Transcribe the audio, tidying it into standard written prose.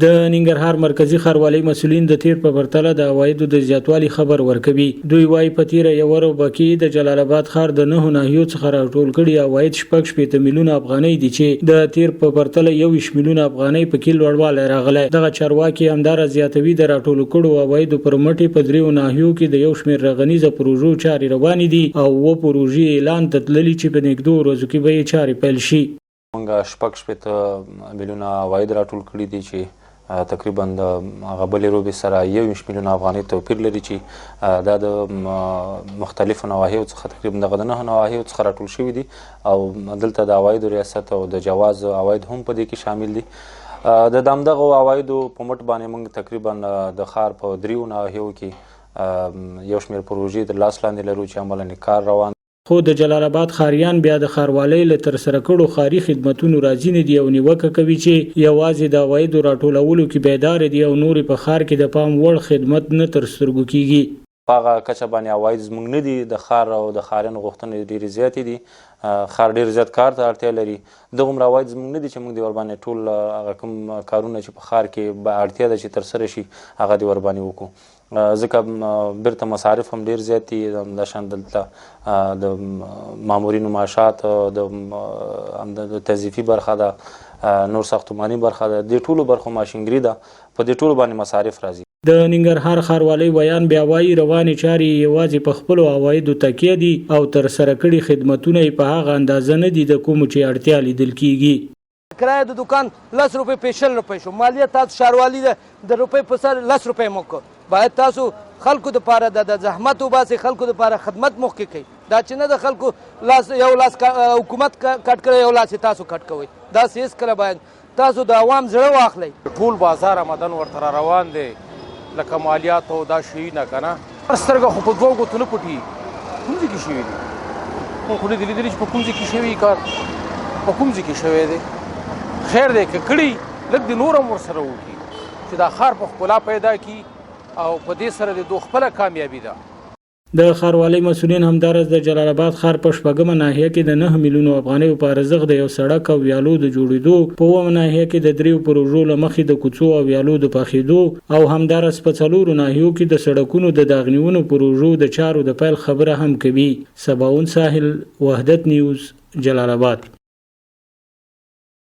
د ننګرهار مرکزی ښاروالۍ مسؤلین د تیر په پرتله د عوایدو د زیاتوالي خبر ورکوي. دوی وايي په تیر یو ورځ کې د جلال آباد ښار د 9 ناحیو څخه راټول کړي عواید 6 میلیونه افغانۍ دي چې د تیر په پرتله 21 میلیونه افغانۍ په کې لوړوالی راغلی. دغه چارواکي همدارا زیاتوي د راټول کړو عوایدو پر مټ په 3 ناحیو کې د یو شمېر رغنیزه پروژو چارې روانې دي او و پروژې اعلان تللي چې په نږدې ورځو کې به یې چارې پیل شي. موږ 6 میلیونه عواید راټول کړي دي چې تقریبا د غبلې روبې سره 21 میلیونه افغانۍ توپیر لري چې دا د مختلفو نواحیو څخه تقریبا دغه 9 نواحیو څخه راټول شوي دي او دلته د عوایدو ریاست او د جواز عواید هم په دې کې شامل دي. د همدغو عوایدو په مټ باندې موږ تقریبا د ښار په 3 نواحیو کې یو شمېر پروژې د لاس لاندې لرو چې عملاً کار روان. خو د جلال آباد ښاریان بیا د ښاروالۍ له ترسره کړو ښاري خدمتونو راضي نه دي او نیوکه کوي چې یوازې د عوایدو راټولولو کې بیدار دي او نورې په ښار کې د پام وړ خدمت نه تر سترګو کیږي. په هغه کچه باندې عواید زموږ نه دي. د ښار او د ښاریانو غوښتنې ډېرې زیاتې دي. ښار ډېر زیات کار ته اړتیا لري. دغومره عواید زموږ نه دي چې موږ دې ورباندې ټول هغه کوم کارونه چې په ښار کې اړتیا ده چې ترسره شي هغه دې ورباندې وکړو. ځکه بیرته مصارف هم ډېر زیات دي. همداشان دلته د مامورینو معاشات د توظیفي برخه ده نور ساختماني برخه ده دې ټولو برخو ماشینګري ده په دې ټولو باندې مصارف راځي. د ننګرهار ښاروالۍ بیان بیا وایي روانې چارې یوازې په خپلو عوایدو تکیه دي او ترسره کړي خدمتونه یې په هغه اندازه نه دي د کومو چې اړتیا لیدل کیږي. کرایه د دکان 10 روپۍ په 10 روپۍ شو. مالیه تاسو ښاروالي د روپۍ په سر 10 روپۍ مو کو. باید تاسو خلکو د پاره د زحمت وباسي خلکو د پاره خدمت مخکې کوي. دا چې نه د خلکو یو لاس حکومت کټ کړی یو لاس تاسو کټ کوئ. دا هیڅ کله باید تاسو د عوام زړه واخلئ. ټول بازار آمدن ورته روان دی لکه مالیات او دا شیونه که نه سترګه خو په 2 ګوتو نه پټېږي. کوم ځای کې شوي دي؟ موږ خو نه دي لیدلي چې په کوم ځای کې شوي کار په کوم ځای کې شوی دی. خیر دی که کړي لږ د نور هم ورسره وکړي چې دا ښار په ښکلا پیدا کړي او په دې سره د دوی خپله کامیابي ده. د ښاروالۍ مسؤلین همدارس د جلال آباد ښار په 8مه ناحیه کې د 9 میلیونو افغانیو په ارزښت د یو سړک او ویالو د جوړېدو، په 9مه ناحیه کې د 3 پروژو له مخې د کوڅو او ویالو د پاخېدو او همدارس په 4 ناحیو کې د سړکونو د داغنیونو پروژو د چارو د پیل خبره هم کوي. سباون ساحل، وحدت نیوز، جلال آباد.